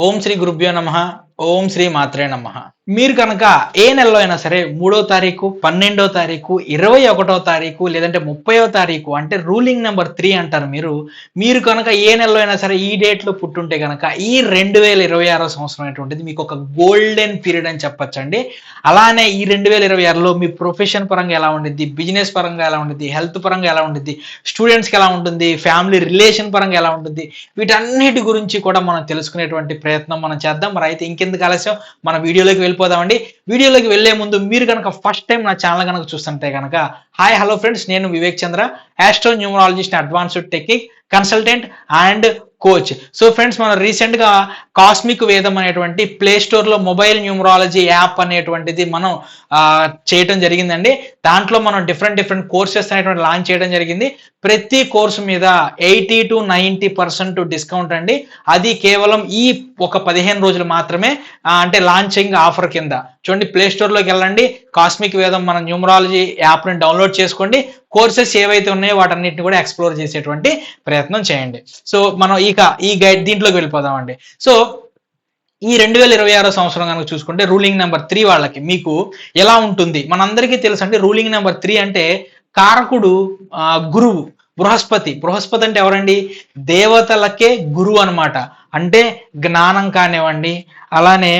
ఓం శ్రీ గురుభ్యో నమః. ఓం శ్రీ మాత్రే నమః. మీరు కనుక ఏ నెలలో అయినా సరే 3వ తారీఖు, 12వ తారీఖు, 21వ తారీఖు లేదంటే 30వ తారీఖు అంటే రూలింగ్ నెంబర్ 3 అంటారు మీరు కనుక ఏ నెలలో అయినా సరే ఈ డేట్లో పుట్టుంటే కనుక ఈ 2026 సంవత్సరం అనేటువంటిది మీకు ఒక గోల్డెన్ పీరియడ్ అని చెప్పొచ్చండి. అలానే ఈ 2026లో మీ ప్రొఫెషన్ పరంగా ఎలా ఉండిద్ది, బిజినెస్ పరంగా ఎలా ఉండిద్ది, హెల్త్ పరంగా ఎలా ఉండిద్ది, స్టూడెంట్స్కి ఎలా ఉంటుంది, ఫ్యామిలీ రిలేషన్ పరంగా ఎలా ఉంటుంది, వీటన్నిటి గురించి కూడా మనం తెలుసుకునేటువంటి ప్రయత్నం మనం చేద్దాం. మరి అయితే ఇంకెందుకు ఆలస్యం, మన వీడియోలోకి వెళ్ళిపోదామండి. వీడియోలోకి వెళ్లే ముందు మీరు కనుక ఫస్ట్ టైం నా ఛానల్ కనుక చూస్తుంటే కనుక హాయ్ హలో ఫ్రెండ్స్, నేను Vivek Chandra, astro numerologist, advanced technique consultant and coach. So friends, మనం రీసెంట్ గా కాస్మిక్ వేదం అనేటువంటి ప్లే స్టోర్ లో మొబైల్ న్యూమరాలజీ యాప్ అనేటువంటిది మనం చేయడం జరిగిందండి. దాంట్లో మనం డిఫరెంట్ కోర్సెస్ అనేటువంటి లాంచ్ చేయడం జరిగింది. ప్రతి కోర్సు మీద 80 to 90% డిస్కౌంట్ అండి. అది కేవలం ఈ ఒక 15 రోజులు మాత్రమే, అంటే లాంచింగ్ ఆఫర్ కింద. చూడండి, ప్లే స్టోర్ లోకి వెళ్ళండి, కాస్మిక్ వేదం మన న్యూమరాలజీ యాప్ ని డౌన్లోడ్ చేసుకోండి. కోర్సెస్ ఏవైతే ఉన్నాయో వాటన్నిటిని కూడా ఎక్స్ప్లోర్ చేసేటువంటి ప్రయత్నం చేయండి. సో మనం ఈ గైడ్ దీంట్లోకి వెళ్ళిపోదామండి. సో ఈ 2026 సంవత్సరం కనుక చూసుకుంటే రూలింగ్ నెంబర్ 3 వాళ్ళకి మీకు ఎలా ఉంటుంది మనందరికీ తెలుసు అండి. రూలింగ్ నెంబర్ 3 అంటే కారకుడు గురువు, బృహస్పతి అంటే ఎవరండి? దేవతలకే గురువు అనమాట. అంటే జ్ఞానం కానివ్వండి, అలానే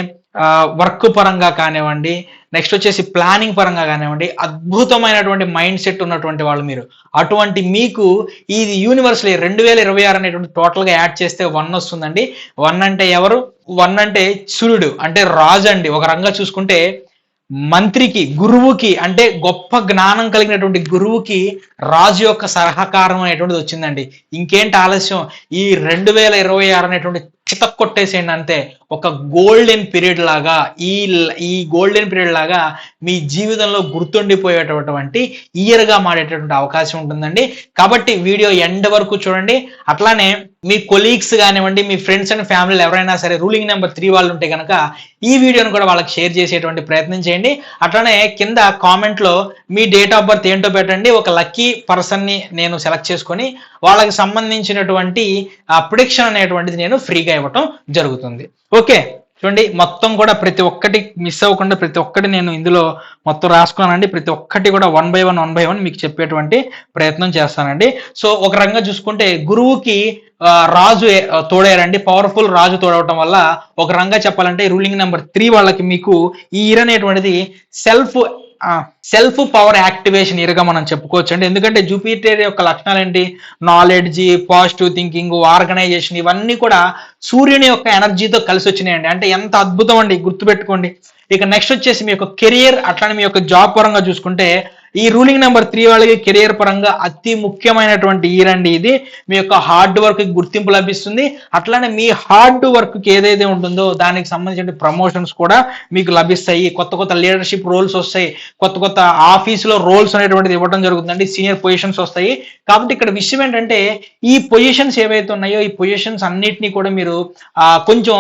వర్క్ పరంగా కానివ్వండి, నెక్స్ట్ వచ్చేసి ప్లానింగ్ పరంగా కానివ్వండి, అద్భుతమైనటువంటి మైండ్ సెట్ ఉన్నటువంటి వాళ్ళు మీరు. అటువంటి మీకు ఈ యూనివర్స్లో 2026 అనేటువంటి టోటల్ గా యాడ్ చేస్తే 1 వస్తుందండి. 1 అంటే ఎవరు? 1 అంటే సూర్యుడు, అంటే రాజు అండి. ఒక రంగా చూసుకుంటే మంత్రికి, గురువుకి, అంటే గొప్ప జ్ఞానం కలిగినటువంటి గురువుకి రాజు యొక్క సహకారం అనేటువంటిది వచ్చిందండి. ఇంకేంటి ఆలస్యం, ఈ 2026 అనేటువంటి చితక్ కొట్టేసేయండి అంతే. ఒక గోల్డెన్ పీరియడ్ లాగా ఈ గోల్డెన్ పీరియడ్ లాగా మీ జీవితంలో గుర్తుండిపోయేటటువంటి ఇయర్ గా మారేటటువంటి అవకాశం ఉంటుందండి. కాబట్టి వీడియో ఎండ్ వరకు చూడండి. అట్లానే మీ కొలీగ్స్ కానివ్వండి, మీ ఫ్రెండ్స్ అండ్ ఫ్యామిలీలు ఎవరైనా సరే రూలింగ్ నెంబర్ 3 వాళ్ళు ఉంటే కనుక ఈ వీడియోను కూడా వాళ్ళకి షేర్ చేసేటువంటి ప్రయత్నం చేయండి. అట్లానే కింద కామెంట్ లో మీ డేట్ ఆఫ్ బర్త్ ఏంటో పెట్టండి. ఒక లక్కీ పర్సన్ ని నేను సెలెక్ట్ చేసుకొని వాళ్ళకి సంబంధించినటువంటి ప్రిడిక్షన్ అనేటువంటిది నేను ఫ్రీగా ఇవ్వటం జరుగుతుంది. ఓకే, చూడండి, మొత్తం కూడా ప్రతి ఒక్కటి మిస్ అవ్వకుండా ప్రతి ఒక్కటి నేను ఇందులో మొత్తం రాసుకున్నానండి. ప్రతి ఒక్కటి కూడా 1 by 1 మీకు చెప్పేటువంటి ప్రయత్నం చేస్తానండి. సో ఒక రంగా చూసుకుంటే గురువుకి రాజు తోడారండి. పవర్ఫుల్ రాజు తోడవటం వల్ల ఒక రంగా చెప్పాలంటే రూలింగ్ నెంబర్ 3 వాళ్ళకి మీకు ఈ ఇయర్ అనేటువంటిది సెల్ఫ్ పవర్ యాక్టివేషన్ ఇయర్గా మనం చెప్పుకోవచ్చు అండి. ఎందుకంటే జూపిటర్ యొక్క లక్షణాలు ఏంటి? నాలెడ్జ్, పాజిటివ్ థింకింగ్, ఆర్గనైజేషన్, ఇవన్నీ కూడా సూర్యుని యొక్క ఎనర్జీతో కలిసి వచ్చినాయండి. అంటే ఎంత అద్భుతం అండి, గుర్తుపెట్టుకోండి. ఇక నెక్స్ట్ వచ్చేసి మీ యొక్క కెరియర్, అట్లానే మీ యొక్క జాబ్ పరంగా చూసుకుంటే ఈ రూలింగ్ నెంబర్ 3 వాళ్ళకి కెరియర్ పరంగా అతి ముఖ్యమైనటువంటి ఇయర్ అండి ఇది. మీ యొక్క హార్డ్ వర్క్ కి గుర్తింపు లభిస్తుంది. అట్లానే మీ హార్డ్ వర్క్ కి ఏదైతే ఉంటుందో దానికి సంబంధించిన ప్రమోషన్స్ కూడా మీకు లభిస్తాయి. కొత్త లీడర్షిప్ రోల్స్ వస్తాయి. కొత్త ఆఫీసులో రోల్స్ అనేటువంటిది ఇవ్వడం జరుగుతుందండి. సీనియర్ పొజిషన్స్ వస్తాయి. కాబట్టి ఇక్కడ విషయం ఏంటంటే ఈ పొజిషన్స్ ఏవైతే ఉన్నాయో ఈ పొజిషన్స్ అన్నిటినీ కూడా మీరు కొంచెం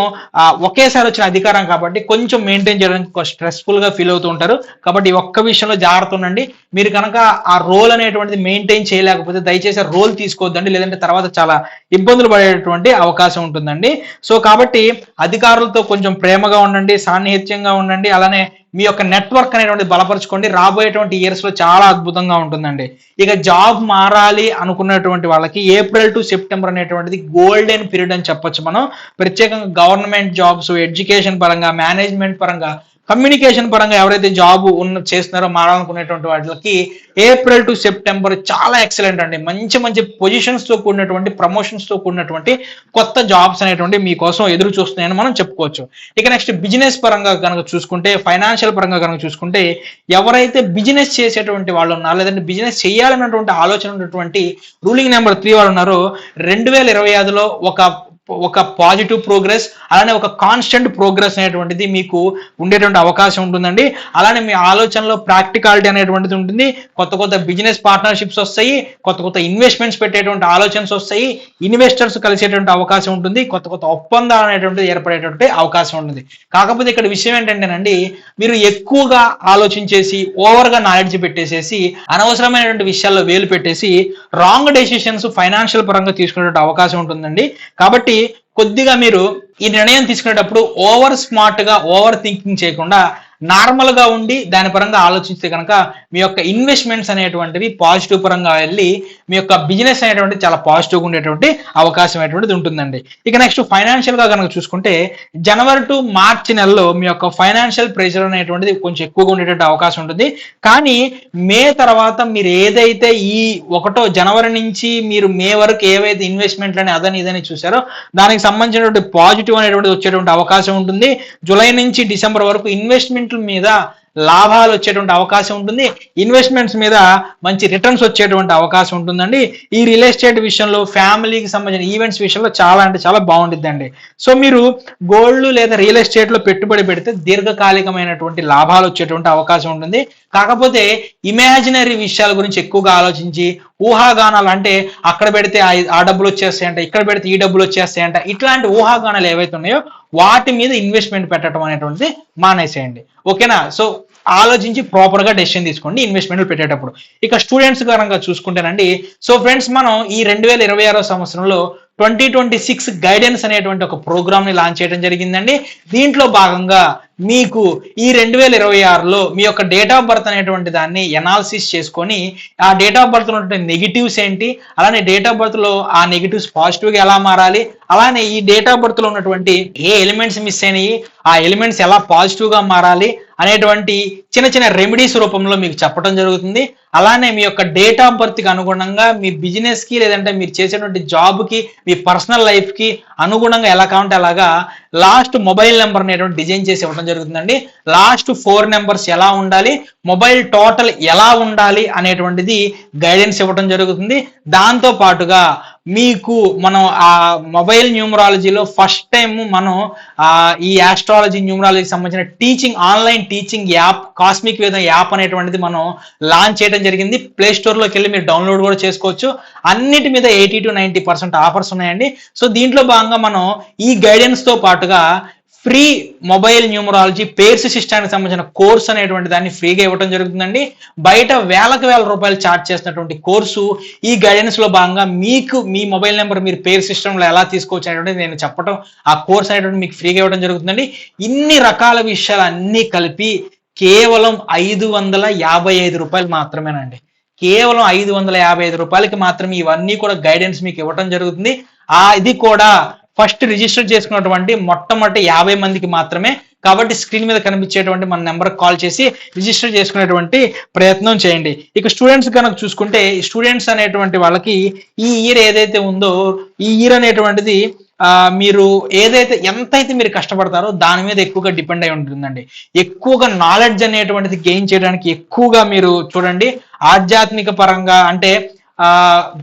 ఒకేసారి వచ్చిన అధికారం కాబట్టి కొంచెం మెయింటైన్ చేయడానికి స్ట్రెస్ఫుల్ గా ఫీల్ అవుతూ ఉంటారు. కాబట్టి ఒక్క విషయంలో జాగ్రత్త ఉండండి. మీరు కనుక ఆ రోల్ అనేటువంటిది మెయింటైన్ చేయలేకపోతే దయచేసి రోల్ తీసుకోవద్దండి, లేదంటే తర్వాత చాలా ఇబ్బందులు పడేటువంటి అవకాశం ఉంటుందండి. సో కాబట్టి అధికారులతో కొంచెం ప్రేమగా ఉండండి, సాన్నిహిత్యంగా ఉండండి. అలానే మీ యొక్క నెట్వర్క్ అనేటువంటి బలపరచుకోండి. రాబోయేటువంటి ఇయర్స్ లో చాలా అద్భుతంగా ఉంటుందండి. ఇక జాబ్ మారాలి అనుకున్నటువంటి వాళ్ళకి ఏప్రిల్ టు సెప్టెంబర్ అనేటువంటిది గోల్డెన్ పీరియడ్ అని చెప్పొచ్చు మనం. ప్రత్యేకంగా గవర్నమెంట్ జాబ్స్, ఎడ్యుకేషన్ పరంగా, మేనేజ్మెంట్ పరంగా, కమ్యూనికేషన్ పరంగా ఎవరైతే జాబ్ చేస్తున్నారో మారాలనుకునేటువంటి వాళ్ళకి ఏప్రిల్ టు సెప్టెంబర్ చాలా ఎక్సలెంట్ అండి. మంచి పొజిషన్స్ తో కూడినటువంటి, ప్రమోషన్స్ తో కూడినటువంటి కొత్త జాబ్స్ అనేటువంటి మీకోసం ఎదురు చూస్తున్నాయని మనం చెప్పుకోవచ్చు. ఇక నెక్స్ట్ బిజినెస్ పరంగా కనుక చూసుకుంటే, ఫైనాన్షియల్ పరంగా కనుక చూసుకుంటే ఎవరైతే బిజినెస్ చేసేటువంటి వాళ్ళు ఉన్నారో, లేదంటే బిజినెస్ చేయాలన్నటువంటి ఆలోచన ఉన్నటువంటి రూలింగ్ నెంబర్ 3 వాళ్ళు ఉన్నారో 2025లో ఒక పాజిటివ్ ప్రోగ్రెస్, అలానే ఒక కాన్స్టెంట్ ప్రోగ్రెస్ అనేటువంటిది మీకు ఉండేటువంటి అవకాశం ఉంటుందండి. అలానే మీ ఆలోచనలో ప్రాక్టికాలిటీ అనేటువంటిది ఉంటుంది. కొత్త బిజినెస్ పార్ట్నర్షిప్స్ వస్తాయి. కొత్త ఇన్వెస్ట్మెంట్స్ పెట్టేటువంటి ఆలోచనలు వస్తాయి. ఇన్వెస్టర్స్ కలిసేటువంటి అవకాశం ఉంటుంది. కొత్త ఒప్పందాలు అనేటువంటిది ఏర్పడేటువంటి అవకాశం ఉంటుంది. కాకపోతే ఇక్కడ విషయం ఏంటంటేనండి, మీరు ఎక్కువగా ఆలోచించేసి ఓవర్ గా నాలెడ్జ్ పెట్టేసేసి అనవసరమైనటువంటి విషయాల్లో వేలు పెట్టేసి రాంగ్ డెసిషన్స్ ఫైనాన్షియల్ పరంగా తీసుకునే అవకాశం ఉంటుందండి. కాబట్టి కొద్దిగా మీరు ఈ నిర్ణయం తీసుకునేటప్పుడు ఓవర్ స్మార్ట్ గా ఓవర్ థింకింగ్ చేయకుండా నార్మల్ గా ఉండి దాని పరంగా ఆలోచిస్తే కనుక మీ యొక్క ఇన్వెస్ట్మెంట్స్ అనేటువంటివి పాజిటివ్ పరంగా వెళ్ళి మీ యొక్క బిజినెస్ అనేటువంటి చాలా పాజిటివ్గా ఉండేటువంటి అవకాశం అనేటువంటిది ఉంటుందండి. ఇక నెక్స్ట్ ఫైనాన్షియల్ గా కనుక చూసుకుంటే జనవరి టు మార్చి నెలలో మీ యొక్క ఫైనాన్షియల్ ప్రెషర్ అనేటువంటిది కొంచెం ఎక్కువగా ఉండేటువంటి అవకాశం ఉంటుంది. కానీ మే తర్వాత మీరు ఏదైతే ఈ 1 జనవరి నుంచి మీరు మే వరకు ఏవైతే ఇన్వెస్ట్మెంట్లని అదని ఇదని చూసారో దానికి సంబంధించినటువంటి పాజిటివ్ అనేటువంటిది వచ్చేటువంటి అవకాశం ఉంటుంది. జూలై నుంచి డిసెంబర్ వరకు ఇన్వెస్ట్మెంట్ మీద లాభాలు వచ్చేటువంటి అవకాశం ఉంటుంది. ఇన్వెస్ట్మెంట్స్ మీద మంచి రిటర్న్స్ వచ్చేటువంటి అవకాశం ఉంటుందండి. ఈ రియల్ ఎస్టేట్ విషయంలో ఫ్యామిలీకి సంబంధించిన ఈవెంట్స్ విషయంలో చాలా అంటే చాలా బాగుంటుందండి. సో మీరు గోల్డ్ లేదా రియల్ ఎస్టేట్ లో పెట్టుబడి పెడితే దీర్ఘకాలికమైనటువంటి లాభాలు వచ్చేటువంటి అవకాశం ఉంటుంది. కాకపోతే ఇమాజినరీ విషయాల గురించి ఎక్కువగా ఆలోచించి ఊహాగానాలు, అంటే అక్కడ పెడితే ఆ డబ్బులు వచ్చేస్తాయంట, ఇక్కడ పెడితే ఈ డబ్బులు వచ్చేస్తాయంట, ఇట్లాంటి ఊహాగానాలు ఏవైతే ఉన్నాయో వాటి మీద ఇన్వెస్ట్మెంట్ పెట్టడం అనేటువంటిది మానేసేయండి. ఓకేనా? సో ఆలోచించి ప్రాపర్ గా డెసిషన్ తీసుకోండి ఇన్వెస్ట్మెంట్లు పెట్టేటప్పుడు. ఇక స్టూడెంట్స్ కనుక చూసుకుంటేనండి, సో ఫ్రెండ్స్ మనం ఈ 2026 సంవత్సరంలో 2026 గైడెన్స్ అనేటువంటి ఒక ప్రోగ్రామ్ ని లాంచ్ చేయడం జరిగిందండి. దీంట్లో భాగంగా మీకు ఈ 2026లో మీ యొక్క డేట్ ఆఫ్ బర్త్ అనేటువంటి దాన్ని ఎనాలిసిస్ చేసుకొని ఆ డేట్ ఆఫ్ బర్త్ ఉన్నటువంటి నెగిటివ్స్ ఏంటి, అలానే డేట్ ఆఫ్ బర్త్ లో ఆ నెగిటివ్స్ పాజిటివ్ గా ఎలా మారాలి, అలానే ఈ డేట్ ఆఫ్ బర్త్ లో ఉన్నటువంటి ఏ ఎలిమెంట్స్ మిస్ అయినాయి, ఆ ఎలిమెంట్స్ ఎలా పాజిటివ్ గా మారాలి అనేటువంటి చిన్న చిన్న రెమెడీస్ రూపంలో మీకు చెప్పడం జరుగుతుంది. అలానే మీ యొక్క డేట్ ఆఫ్ బర్త్ కి అనుగుణంగా మీ బిజినెస్ కి లేదంటే మీరు చేసేటువంటి జాబ్ కి మీ పర్సనల్ లైఫ్ కి అనుగుణంగా ఎలా కావాలంటే అలాగా లాస్ట్ మొబైల్ నెంబర్ అనేటువంటి డిజైన్ చేసి ఇవ్వడం జరుగుతుందండి. లాస్ట్ 4 నెంబర్స్ ఎలా ఉండాలి, మొబైల్ టోటల్ ఎలా ఉండాలి అనేటువంటిది గైడెన్స్ ఇవ్వడం జరుగుతుంది. దాంతో పాటుగా మీకు మనం ఆ మొబైల్ న్యూమరాలజీలో ఫస్ట్ టైం మనం ఈ ఆస్ట్రాలజీ న్యూమరాలజీకి సంబంధించిన teaching online teaching app cosmic వేదం యాప్ అనేటువంటిది మనం లాంచ్ చేయడం జరిగింది. ప్లే స్టోర్ లోకి వెళ్ళి మీరు డౌన్లోడ్ కూడా చేసుకోవచ్చు. అన్నిటి మీద 80 to 90% ఆఫర్స్ ఉన్నాయండి. సో దీంట్లో భాగంగా మనం ఈ గైడెన్స్ తో పాటుగా ఫ్రీ మొబైల్ న్యూమరాలజీ పేర్స్ సిస్టానికి సంబంధించిన కోర్స్ అనేటువంటి దాన్ని ఫ్రీగా ఇవ్వడం జరుగుతుందండి. బయట వేల రూపాయలు ఛార్జ్ చేసినటువంటి కోర్సు ఈ గైడెన్స్ లో భాగంగా మీకు మీ మొబైల్ నెంబర్ మీరు పేర్ సిస్టమ్ లో ఎలా తీసుకోవచ్చు అనేటువంటి నేను చెప్పడం, ఆ కోర్స్ అనేటువంటి మీకు ఫ్రీగా ఇవ్వడం జరుగుతుందండి. ఇన్ని రకాల విషయాలు అన్ని కలిపి కేవలం 555 రూపాయలు మాత్రమేనండి. కేవలం 555 రూపాయలకి మాత్రమే ఇవన్నీ కూడా గైడెన్స్ మీకు ఇవ్వడం జరుగుతుంది. ఇది కూడా ఫస్ట్ రిజిస్టర్ చేసుకున్నటువంటి మొట్టమొదటి 50 మందికి మాత్రమే. కాబట్టి స్క్రీన్ మీద కనిపించేటువంటి మన నెంబర్ కాల్ చేసి రిజిస్టర్ చేసుకునేటువంటి ప్రయత్నం చేయండి. ఇక స్టూడెంట్స్ కనుక చూసుకుంటే స్టూడెంట్స్ అనేటువంటి వాళ్ళకి ఈ ఇయర్ ఏదైతే ఉందో ఈ ఇయర్ అనేటువంటిది మీరు ఏదైతే ఎంతైతే మీరు కష్టపడతారో దాని మీద ఎక్కువగా డిపెండ్ అయి ఉంటుందండి. ఎక్కువగా నాలెడ్జ్ అనేటువంటిది గెయిన్ చేయడానికి ఎక్కువగా మీరు చూడండి. ఆధ్యాత్మిక పరంగా అంటే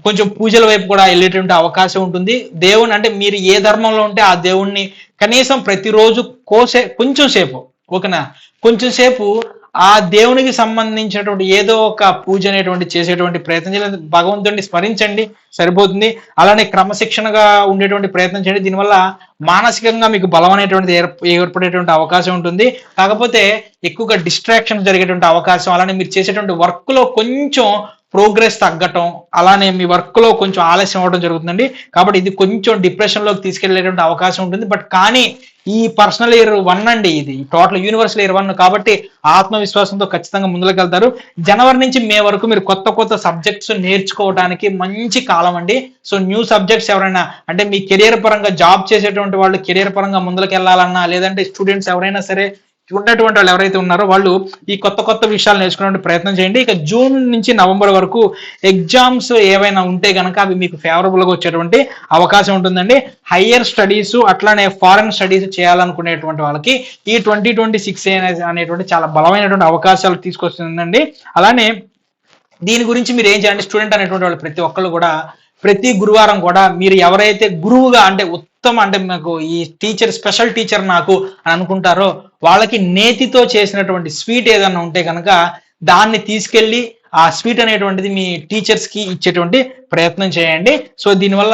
కొంచెం పూజల వైపు కూడా వెళ్ళేటువంటి అవకాశం ఉంటుంది. దేవుని అంటే మీరు ఏ ధర్మంలో ఉంటే ఆ దేవుణ్ణి కనీసం ప్రతిరోజు కొంచెం సేపు, ఓకేనా, కొంచెం సేపు ఆ దేవునికి సంబంధించినటువంటి ఏదో ఒక పూజ అనేటువంటి చేసేటువంటి ప్రయత్నం చేయాలి. భగవంతుడిని స్మరించండి, సరిపోతుంది. అలానే క్రమశిక్షణగా ఉండేటువంటి ప్రయత్నం చేయండి. దీనివల్ల మానసికంగా మీకు బలం అనేటువంటిది ఏర్పడేటువంటి అవకాశం ఉంటుంది. కాకపోతే ఎక్కువగా డిస్ట్రాక్షన్ జరిగేటువంటి అవకాశం, అలానే మీరు చేసేటువంటి వర్క్ లో కొంచెం ప్రోగ్రెస్ తగ్గటం, అలానే మీ వర్క్ లో కొంచెం ఆలస్యం అవ్వడం జరుగుతుందండి. కాబట్టి ఇది కొంచెం డిప్రెషన్ లోకి తీసుకెళ్లేటువంటి అవకాశం ఉంటుంది. బట్ కానీ ఈ పర్సనల్ ఇయర్ 1 అండి, ఇది టోటల్ యూనివర్సల్ ఇయర్ 1 కాబట్టి ఆత్మవిశ్వాసంతో ఖచ్చితంగా ముందుకు వెళ్తారు. జనవరి నుంచి మే వరకు మీరు కొత్త సబ్జెక్ట్స్ నేర్చుకోవడానికి మంచి కాలం అండి. సో న్యూ సబ్జెక్ట్స్ ఎవరైనా అంటే మీ కెరియర్ పరంగా జాబ్ చేసేటువంటి వాళ్ళు కెరియర్ పరంగా ముందుకు వెళ్ళాలన్నా, లేదంటే స్టూడెంట్స్ ఎవరైనా సరే ఉన్నటువంటి వాళ్ళు ఎవరైతే ఉన్నారో వాళ్ళు ఈ కొత్త విషయాలు నేర్చుకునే ప్రయత్నం చేయండి. ఇక జూన్ నుంచి నవంబర్ వరకు ఎగ్జామ్స్ ఏవైనా ఉంటే కనుక అవి మీకు ఫేవరబుల్ గా వచ్చేటువంటి అవకాశం ఉంటుందండి. హయ్యర్ స్టడీస్ అట్లానే ఫారెన్ స్టడీస్ చేయాలనుకునేటువంటి వాళ్ళకి ఈ 2026 అనేటువంటి చాలా బలమైనటువంటి అవకాశాలు తీసుకొస్తుందండి. అలానే దీని గురించి మీరు ఏం చేయాలంటే స్టూడెంట్ అనేటువంటి వాళ్ళు ప్రతి ఒక్కళ్ళు కూడా ప్రతి గురువారం కూడా మీరు ఎవరైతే గురువుగా అంటే అంటే నాకు ఈ టీచర్ స్పెషల్ టీచర్ నాకు అని అనుకుంటారో వాళ్ళకి నేతితో చేసినటువంటి స్వీట్ ఏదన్నా ఉంటే కనుక దాన్ని తీసుకెళ్ళి ఆ స్వీట్ అనేటువంటిది మీ టీచర్స్ కి ఇచ్చేటువంటి ప్రయత్నం చేయండి. సో దీనివల్ల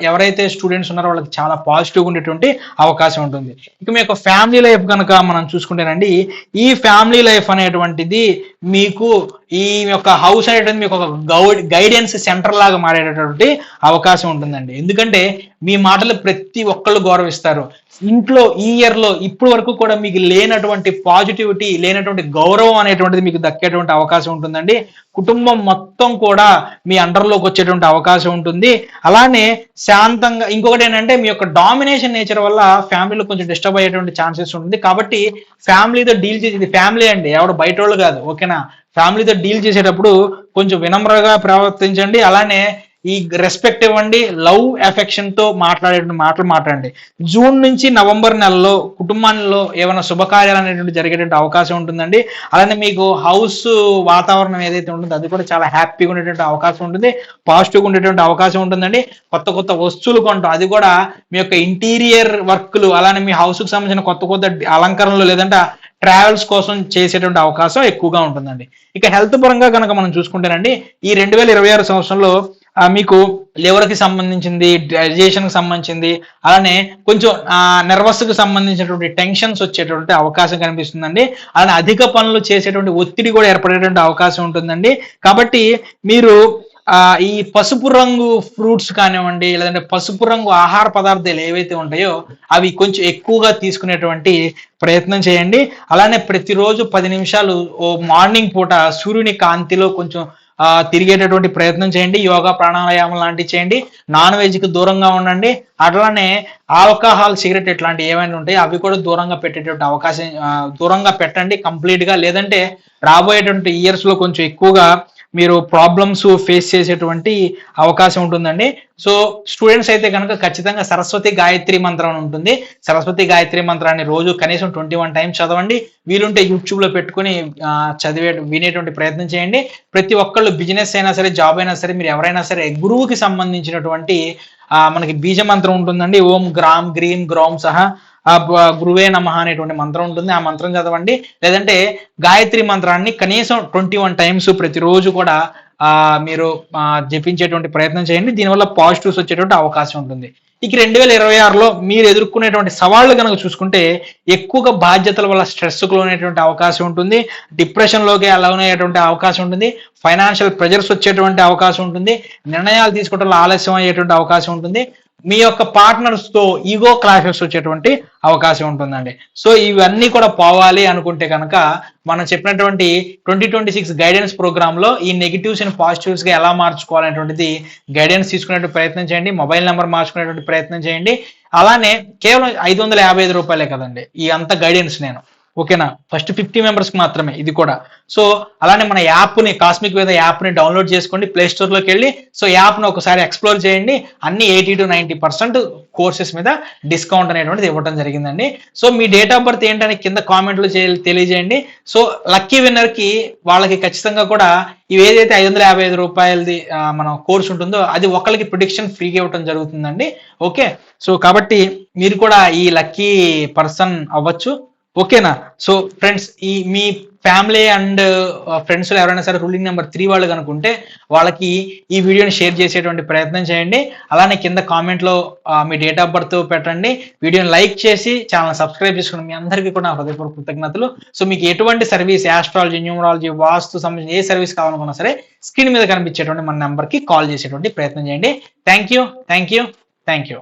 ఎవరైతే స్టూడెంట్స్ ఉన్నారో వాళ్ళకి చాలా పాజిటివ్గా ఉండేటువంటి అవకాశం ఉంటుంది. ఇక మీ యొక్క ఫ్యామిలీ లైఫ్ కనుక మనం చూసుకుంటేనండి, ఈ ఫ్యామిలీ లైఫ్ అనేటువంటిది మీకు ఈ యొక్క హౌస్ అనేటువంటి మీకు ఒక గైడెన్స్ సెంటర్ లాగా మారేటటువంటి అవకాశం ఉంటుందండి. ఎందుకంటే మీ మాటలు ప్రతి ఒక్కళ్ళు గౌరవిస్తారు. ఇంట్లో ఈ ఇయర్ లో ఇప్పటి వరకు కూడా మీకు లేనటువంటి పాజిటివిటీ, లేనటువంటి గౌరవం అనేటువంటిది మీకు దక్కేటువంటి అవకాశం ఉంటుందండి. కుటుంబం మొత్తం కూడా మీ అండర్లోకి వచ్చేటువంటి అవకాశం ఉంటుంది. అలానే శాంతంగా ఇంకొకటి ఏంటంటే మీ యొక్క డామినేషన్ నేచర్ వల్ల ఫ్యామిలీలో కొంచెం డిస్టర్బ్ అయ్యేటువంటి ఛాన్సెస్ ఉంటుంది. కాబట్టి ఫ్యామిలీతో డీల్ చేసేది ఫ్యామిలీ అండి, ఎవరు బయట వాళ్ళు కాదు. ఓకేనా? ఫ్యామిలీతో డీల్ చేసేటప్పుడు కొంచెం వినమ్రంగా ప్రవర్తించండి. అలానే ఈ రెస్పెక్ట్ ఇవ్వండి, లవ్ ఎఫెక్షన్ తో మాటలు మాట్లాడండి. జూన్ నుంచి నవంబర్ నెలలో కుటుంబాల్లో ఏమైనా శుభకార్యాలు అనేటువంటి జరిగేటువంటి అవకాశం ఉంటుందండి. అలానే మీకు హౌస్ వాతావరణం ఏదైతే ఉంటుందో అది కూడా చాలా హ్యాపీగా ఉండేటువంటి అవకాశం ఉంటుంది, పాజిటివ్గా ఉండేటువంటి అవకాశం ఉంటుందండి. కొత్త కొత్త వస్తువులు కొంటాం, అది కూడా మీ యొక్క ఇంటీరియర్ వర్క్లు, అలానే మీ హౌస్ కు సంబంధించిన కొత్త కొత్త అలంకరణలు లేదంటే ట్రావెల్స్ కోసం చేసేటువంటి అవకాశం ఎక్కువగా ఉంటుందండి. ఇక హెల్త్ పరంగా కనుక మనం చూసుకుంటేనండి, ఈ 2026 సంవత్సరంలో మీకు లివర్ కి సంబంధించింది, డైజెషన్ కి సంబంధించింది, అలానే కొంచెం నర్వస్ కి సంబంధించినటువంటి టెన్షన్స్ వచ్చేటువంటి అవకాశం కనిపిస్తుందండి. అలానే అధిక పనులు చేసేటువంటి ఒత్తిడి కూడా ఏర్పడేటువంటి అవకాశం ఉంటుందండి. కాబట్టి మీరు ఈ పసుపు రంగు ఫ్రూట్స్ కానివ్వండి, లేదంటే పసుపు రంగు ఆహార పదార్థాలు ఏవైతే ఉంటాయో అవి కొంచెం ఎక్కువగా తీసుకునేటువంటి ప్రయత్నం చేయండి. అలానే ప్రతిరోజు 10 నిమిషాలు మార్నింగ్ పూట సూర్యుని కాంతిలో కొంచెం తిరిగేటటువంటి ప్రయత్నం చేయండి. యోగా, ప్రాణాయామం లాంటివి చేయండి. నాన్ వెజ్ కి దూరంగా ఉండండి. అట్లానే ఆల్కహాల్, సిగరెట్ ఇట్లాంటివి ఏమైనా ఉంటాయి అవి కూడా దూరంగా పెట్టేటువంటి అవకాశం, దూరంగా పెట్టండి కంప్లీట్ గా. లేదంటే రాబోయేటువంటి ఇయర్స్ లో కొంచెం ఎక్కువగా మీరు ప్రాబ్లమ్స్ ఫేస్ చేసేటువంటి అవకాశం ఉంటుందండి. సో స్టూడెంట్స్ అయితే కనుక ఖచ్చితంగా సరస్వతి గాయత్రి మంత్రం ఉంటుంది. సరస్వతి గాయత్రి మంత్రాన్ని రోజు కనీసం 21 టైమ్స్ చదవండి. వీలుంటే యూట్యూబ్ లో పెట్టుకుని వినేటువంటి ప్రయత్నం చేయండి. ప్రతి ఒక్కళ్ళు బిజినెస్ అయినా సరే, జాబ్ అయినా సరే, మీరు ఎవరైనా సరే గురువుకి సంబంధించినటువంటి మనకి బీజ మంత్రం ఉంటుందండి. ఓం గ్రామ్ గ్రీం గ్రౌం సహా గురువే నమః అనేటువంటి మంత్రం ఉంటుంది. ఆ మంత్రం చదవండి. లేదంటే గాయత్రి మంత్రాన్ని కనీసం 21 టైమ్స్ ప్రతిరోజు కూడా మీరు జపించేటువంటి ప్రయత్నం చేయండి. దీనివల్ల పాజిటివ్స్ వచ్చేటువంటి అవకాశం ఉంటుంది. ఇక 2026లో మీరు ఎదుర్కొనేటువంటి సవాళ్లు కనుక చూసుకుంటే, ఎక్కువగా బాధ్యతల వల్ల స్ట్రెస్కు లోనేటువంటి అవకాశం ఉంటుంది, డిప్రెషన్ లోకి లోనయ్యేటువంటి అవకాశం ఉంటుంది, ఫైనాన్షియల్ ప్రెజర్స్ వచ్చేటువంటి అవకాశం ఉంటుంది, నిర్ణయాలు తీసుకోవడంలో ఆలస్యం అయ్యేటువంటి అవకాశం ఉంటుంది, మీ యొక్క పార్ట్నర్స్ తో ఈగో క్లాషెస్ వచ్చేటువంటి అవకాశం ఉంటుందండి. సో ఇవన్నీ కూడా పోవాలి అనుకుంటే కనుక మనం చెప్పినటువంటి 2026 గైడెన్స్ ప్రోగ్రామ్ లో ఈ నెగిటివ్స్ అండ్ పాజిటివ్స్ గా ఎలా మార్చుకోవాలనేటువంటిది గైడెన్స్ తీసుకునే ప్రయత్నం చేయండి. మొబైల్ నెంబర్ మార్చుకునేటువంటి ప్రయత్నం చేయండి. అలానే కేవలం 555 రూపాయలే కదండి ఈ అంత గైడెన్స్. నేను ఓకేనా, ఫస్ట్ 50 మెంబర్స్ కి మాత్రమే ఇది కూడా. సో అలానే మన యాప్ని, కాస్మిక్ వేద యాప్ని డౌన్లోడ్ చేసుకోండి ప్లే స్టోర్ లోకి వెళ్ళి. సో యాప్ను ఒకసారి ఎక్స్ప్లోర్ చేయండి. అన్ని 80 to 90% కోర్సెస్ మీద డిస్కౌంట్ అనేటువంటిది ఇవ్వడం జరిగిందండి. So me date of birth ఏంటని కింద కామెంట్లు తెలియజేయండి. సో లక్కీ విన్నర్ కి వాళ్ళకి ఖచ్చితంగా కూడా ఇవి ఏదైతే 555 రూపాయలది మన కోర్స్ ఉంటుందో అది ఒకరికి ప్రిడిక్షన్ ఫ్రీగా ఇవ్వడం జరుగుతుందండి. ఓకే, సో కాబట్టి మీరు కూడా ఈ లక్కీ పర్సన్ అవ్వచ్చు. ఓకేనా? సో ఫ్రెండ్స్, ఈ మీ ఫ్యామిలీ అండ్ ఫ్రెండ్స్ లో ఎవరైనా సరే రూలింగ్ నెంబర్ 3 వాళ్ళు కనుకుంటే వాళ్ళకి ఈ వీడియోని షేర్ చేసేటువంటి ప్రయత్నం చేయండి. అలానే కింద కామెంట్ లో మీ డేట్ ఆఫ్ బర్త్ పెట్టండి. వీడియోని లైక్ చేసి ఛానల్ సబ్స్క్రైబ్ చేసుకోండి. మీ అందరికీ కూడా హృదయపూర్వక కృతజ్ఞతలు. సో మీకు ఎటువంటి సర్వీస్, ఆస్ట్రాలజీ, న్యూమరాలజీ, వాస్తు సంబంధించిన ఏ సర్వీస్ కావాలనుకున్నా సరే స్క్రీన్ మీద కనిపించేటువంటి మన నెంబర్ కి కాల్ చేసేటువంటి ప్రయత్నం చేయండి. Thank you.